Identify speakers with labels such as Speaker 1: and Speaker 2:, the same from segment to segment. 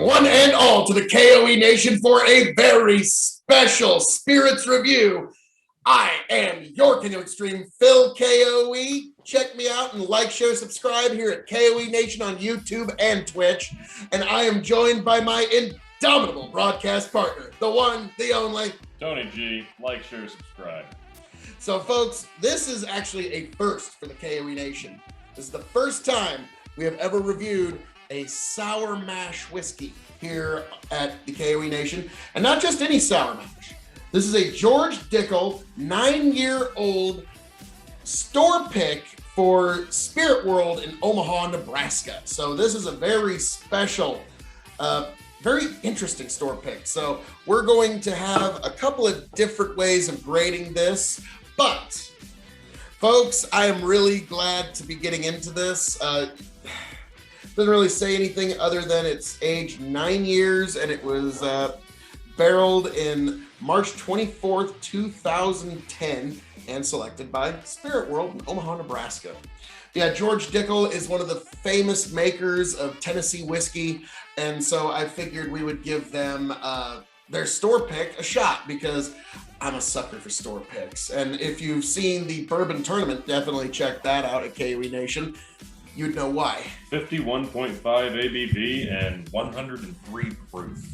Speaker 1: Welcome, one and all, to the K.O.E. Nation for a very special Spirits Review. I am your King of Extreme, Phil K.O.E. Check me out and like, share, subscribe here at K.O.E. Nation on YouTube and Twitch. And I am joined by my indomitable broadcast partner, the one, the only,
Speaker 2: Tony G. Like, share, subscribe.
Speaker 1: So, folks, this is actually a first for the K.O.E. Nation. This is the first time we have ever reviewed a sour mash whiskey here at the K.O.E. Nation. And not just any sour mash. This is a Geroge Dickel 9-year-old store pick for Spirit World in Omaha, Nebraska. So this is a very special, very interesting store pick. So we're going to have a couple of different ways of grading this, but folks, I am really glad to be getting into this. Doesn't really say anything other than it's aged 9 years and it was barreled in March 24th, 2010 and selected by Spirit World in Omaha, Nebraska. Yeah, Geroge Dickel is one of the famous makers of Tennessee whiskey, and so I figured we would give them their store pick a shot because I'm a sucker for store picks. And if you've seen the bourbon tournament, definitely check that out at K.O.E. Nation. You'd know why.
Speaker 2: 51.5 ABV and 103 proof.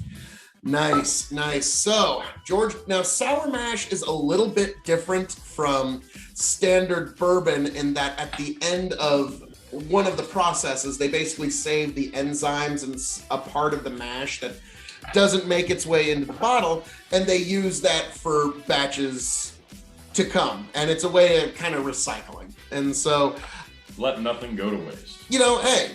Speaker 1: Nice, nice. So, George, now sour mash is a little bit different from standard bourbon in that at the end of one of the processes, they basically save the enzymes and a part of the mash that doesn't make its way into the bottle, and they use that for batches to come. And it's a way of kind of recycling. And so,
Speaker 2: let nothing go to waste.
Speaker 1: You know, hey,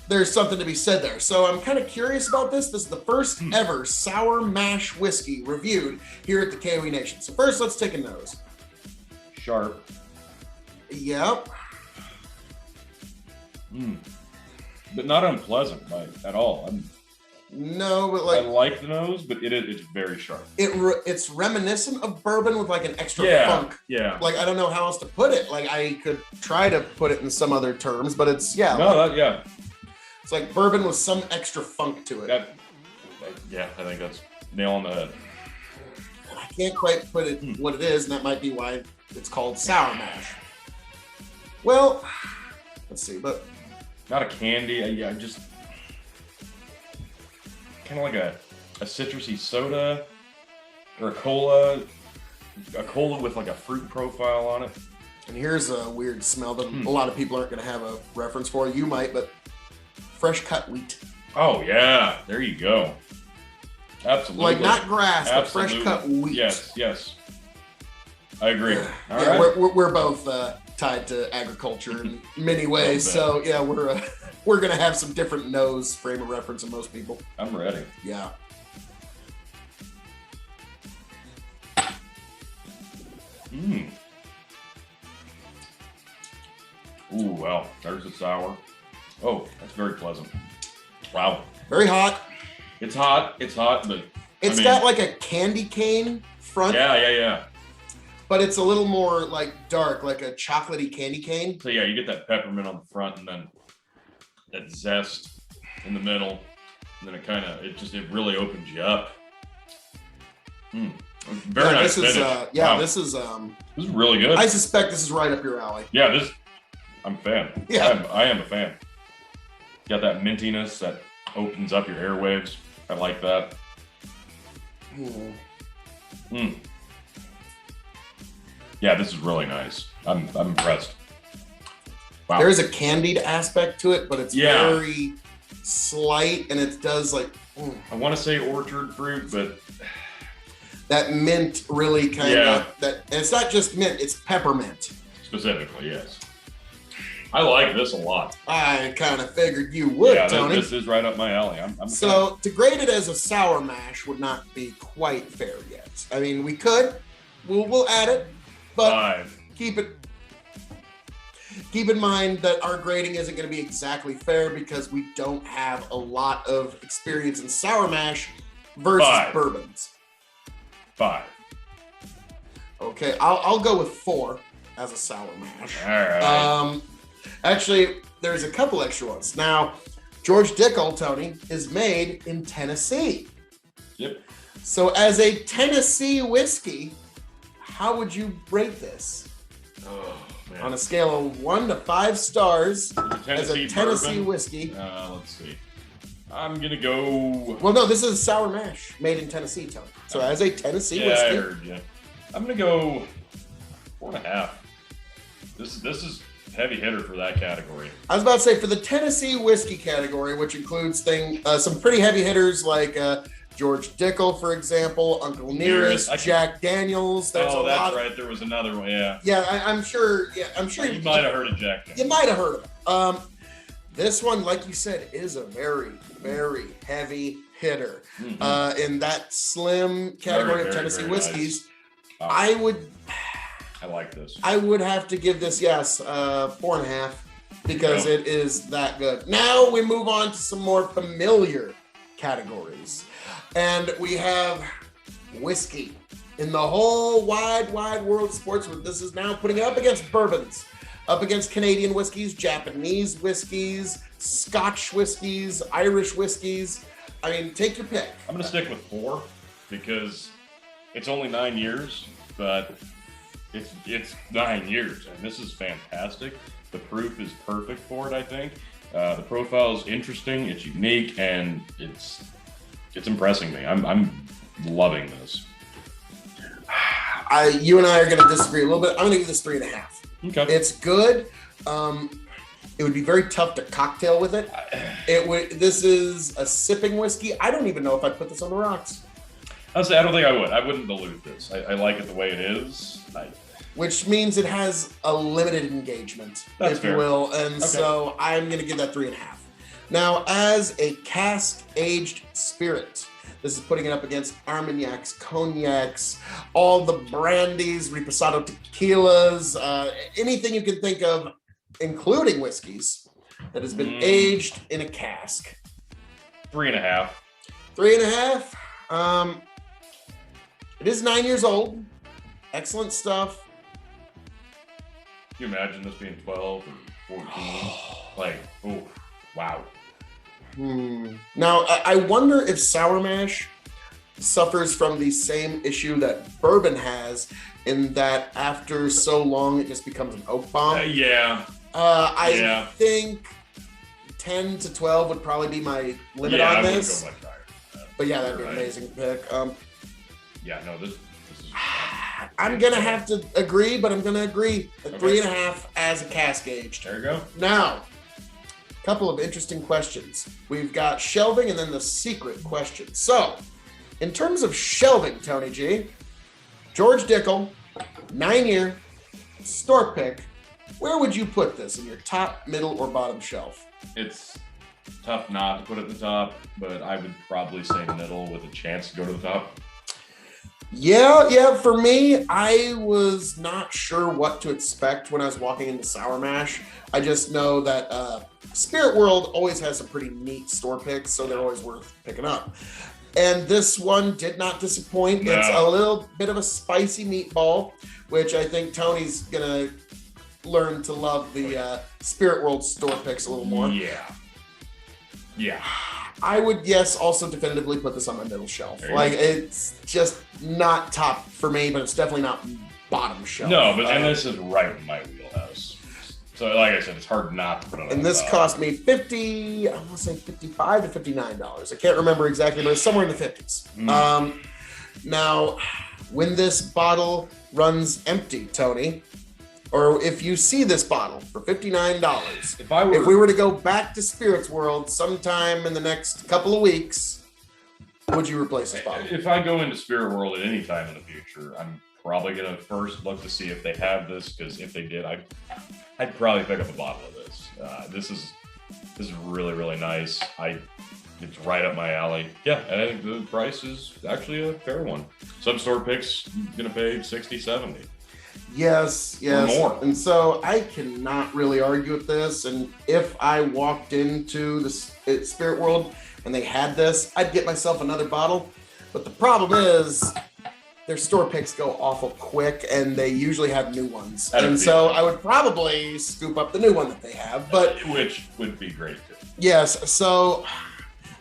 Speaker 1: there's something to be said there. So I'm kind of curious about this. This is the first ever sour mash whiskey reviewed here at the K.O.E. Nation. So first, let's take a nose.
Speaker 2: Sharp.
Speaker 1: Yep.
Speaker 2: But not unpleasant at all.
Speaker 1: No, but
Speaker 2: I like the nose, but it's very sharp.
Speaker 1: It's reminiscent of bourbon with like an extra funk.
Speaker 2: Yeah.
Speaker 1: Like, I don't know how else to put it. Like, I could try to put it in some other terms, but it's, yeah.
Speaker 2: No,
Speaker 1: It's like bourbon with some extra funk to it.
Speaker 2: Yeah, I think that's nail on the head.
Speaker 1: I can't quite put it what it is, and that might be why it's called sour mash. Well, let's see, but...
Speaker 2: Not a candy, just... Kind of like a citrusy soda or a cola with like a fruit profile on it.
Speaker 1: And here's a weird smell that a lot of people aren't going to have a reference for. You might, but fresh cut wheat.
Speaker 2: Oh yeah, there you go. Absolutely.
Speaker 1: Like not grass, but fresh cut wheat.
Speaker 2: Yes. I agree. All
Speaker 1: yeah,
Speaker 2: right.
Speaker 1: we're both tied to agriculture in many ways, so yeah, we're gonna have some different nose frame of reference than most people.
Speaker 2: I'm ready.
Speaker 1: Yeah.
Speaker 2: Ooh, wow. There's the sour. Oh, that's very pleasant. Wow.
Speaker 1: Very hot.
Speaker 2: It's hot, but
Speaker 1: it's got like a candy cane front.
Speaker 2: Yeah.
Speaker 1: But it's a little more like dark, like a chocolatey candy cane.
Speaker 2: So yeah, you get that peppermint on the front and then that zest in the middle. And then it really opens you up. Very nice finish.
Speaker 1: This is
Speaker 2: really good.
Speaker 1: I suspect this is right up your alley.
Speaker 2: Yeah, I'm a fan.
Speaker 1: Yeah.
Speaker 2: I am a fan. Got that mintiness that opens up your airwaves. I like that. Yeah, this is really nice. I'm impressed. Wow.
Speaker 1: There is a candied aspect to it, but it's very slight, and it does like...
Speaker 2: I want to say orchard fruit, but...
Speaker 1: That mint really kind of... And it's not just mint, it's peppermint.
Speaker 2: Specifically, yes. I like this a lot.
Speaker 1: I kind of figured you would, Tony.
Speaker 2: This is right up my alley.
Speaker 1: So to grade it as a sour mash would not be quite fair yet. I mean, we could. We'll add it. But
Speaker 2: 5.
Speaker 1: keep in mind that our grading isn't going to be exactly fair because we don't have a lot of experience in sour mash versus
Speaker 2: 5.
Speaker 1: bourbons.
Speaker 2: 5.
Speaker 1: Okay, I'll go with 4 as a sour mash.
Speaker 2: All right.
Speaker 1: Actually, there's a couple extra ones. Now, Geroge Dickel, Tony, is made in Tennessee.
Speaker 2: Yep.
Speaker 1: So as a Tennessee whiskey, how would you rate this?
Speaker 2: Oh, man.
Speaker 1: On a scale of 1 to 5 stars as a Tennessee
Speaker 2: bourbon?
Speaker 1: Whiskey.
Speaker 2: Let's see. I'm going to go...
Speaker 1: Well, no, this is a sour mash made in Tennessee, Tony. So as a Tennessee whiskey.
Speaker 2: I heard you. I'm going to go 4.5. This is heavy hitter for that category.
Speaker 1: I was about to say, for the Tennessee whiskey category, which includes some pretty heavy hitters like Geroge Dickel, for example, Uncle Nearest, Jack Daniels.
Speaker 2: That's right. There was another one. Yeah.
Speaker 1: Yeah, I'm sure. Yeah, I'm sure
Speaker 2: you might have heard of Jack Daniels.
Speaker 1: You might have heard of him. This one, like you said, is a very, very heavy hitter.
Speaker 2: Mm-hmm.
Speaker 1: In that slim category of Tennessee whiskeys, nice. I like
Speaker 2: this.
Speaker 1: I would have to give this 4.5 because it is that good. Now we move on to some more familiar categories, and we have whiskey in the whole wide world of sports. This is now putting it up against bourbons, up against Canadian whiskeys, Japanese whiskeys, Scotch whiskeys, Irish whiskeys. I mean, take your pick.
Speaker 2: I'm gonna stick with 4 because it's only 9 years, but it's 9 years, and this is fantastic. The proof is perfect for it, I think. The profile is interesting, it's unique, and it's impressing me. I'm loving this.
Speaker 1: You and I are going to disagree a little bit. I'm going to give this 3.5.
Speaker 2: Okay.
Speaker 1: It's good. It would be very tough to cocktail with it. This is a sipping whiskey. I don't even know if I'd put this on the rocks.
Speaker 2: Honestly, I don't think I would. I wouldn't dilute this. I like it the way it is.
Speaker 1: Which means it has a limited engagement,
Speaker 2: That's
Speaker 1: if
Speaker 2: fair.
Speaker 1: you will. And so I'm going to give that 3.5. Now, as a cask-aged spirit, this is putting it up against Armagnacs, cognacs, all the brandies, reposado tequilas, anything you can think of, including whiskeys, that has been aged in a cask.
Speaker 2: 3.5.
Speaker 1: 3.5. It is 9 years old. Excellent stuff.
Speaker 2: Can you imagine this being 12 or 14? Wow.
Speaker 1: Now, I wonder if sour mash suffers from the same issue that bourbon has, in that after so long it just becomes an oak bomb. I think 10 to 12 would probably be my limit on this.
Speaker 2: I wouldn't go much higher than that.
Speaker 1: But yeah, that'd be an amazing pick.
Speaker 2: This is.
Speaker 1: I'm gonna have to agree, but I'm gonna agree at 3.5 as a cask aged.
Speaker 2: There you go.
Speaker 1: Now, a couple of interesting questions. We've got shelving and then the secret question. So, in terms of shelving, Tony G, Geroge Dickel, 9-year, store pick. Where would you put this, in your top, middle, or bottom shelf?
Speaker 2: It's tough not to put it at the top, but I would probably say middle with a chance to go to the top.
Speaker 1: Yeah, for me, I was not sure what to expect when I was walking into Sour Mash. I just know that Spirit World always has some pretty neat store picks, so they're always worth picking up. And this one did not disappoint. No. It's a little bit of a spicy meatball, which I think Tony's gonna learn to love the Spirit World store picks a little more. Yeah. I would, also definitively put this on my middle shelf. It's just not top for me, but it's definitely not bottom shelf.
Speaker 2: No, but and this is right in my wheelhouse. So, like I said, it's hard not to put it on.
Speaker 1: And this cost me $55 to $59. I can't remember exactly, but it's somewhere in the 50s. Now, when this bottle runs empty, Tony, or if you see this bottle for $59, if we were to go back to Spirits World sometime in the next couple of weeks, would you replace this bottle?
Speaker 2: If I go into Spirit World at any time in the future, I'm probably going to first look to see if they have this, because if they did, I'd probably pick up a bottle of this. This is really, really nice. It's right up my alley. Yeah, and I think the price is actually a fair one. Some store picks, you're going to pay $60, $70.
Speaker 1: Yes.
Speaker 2: Or more.
Speaker 1: And so I cannot really argue with this. And if I walked into the Spirit World and they had this, I'd get myself another bottle. But the problem is their store picks go awful quick, and they usually have new ones. So I would probably scoop up the new one that they have. But
Speaker 2: which would be great too.
Speaker 1: Yes. So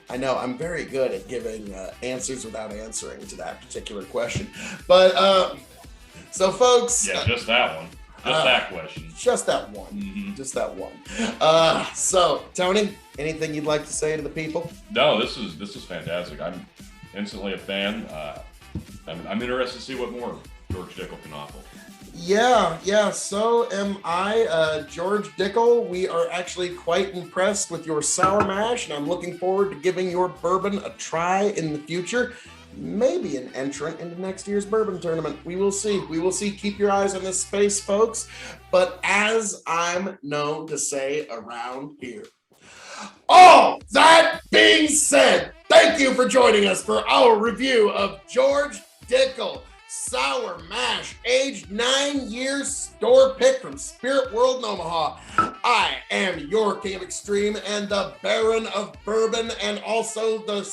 Speaker 1: I know I'm very good at giving answers without answering to that particular question. But so, folks.
Speaker 2: Yeah, just that one. Just that question.
Speaker 1: Just that one.
Speaker 2: Mm-hmm.
Speaker 1: Just that one. So, Tony, anything you'd like to say to the people?
Speaker 2: No, this is fantastic. I'm instantly a fan. I'm interested to see what more Geroge Dickel can offer.
Speaker 1: Yeah, so am I. Geroge Dickel, we are actually quite impressed with your sour mash, and I'm looking forward to giving your bourbon a try in the future. Maybe an entrant into next year's bourbon tournament. We will see. We will see. Keep your eyes on this space, folks. But as I'm known to say around here, all that being said, thank you for joining us for our review of Geroge Dickel Sour Mash, aged 9 years, store pick from Spirit World in Omaha. I am your King of Extreme and the Baron of Bourbon, and also the...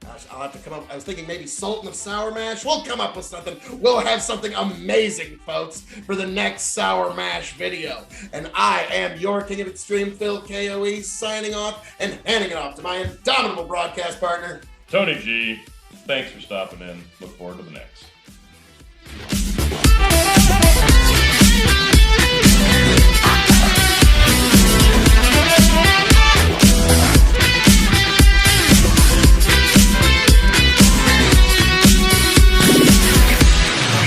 Speaker 1: Gosh, I'll have to come up. I was thinking maybe Sultan of Sour Mash. We'll come up with something. We'll have something amazing, folks, for the next Sour Mash video. And I am your King of Extreme, Phil K.O.E, signing off and handing it off to my indomitable broadcast partner,
Speaker 2: Tony G. Thanks for stopping in. Look forward to the next.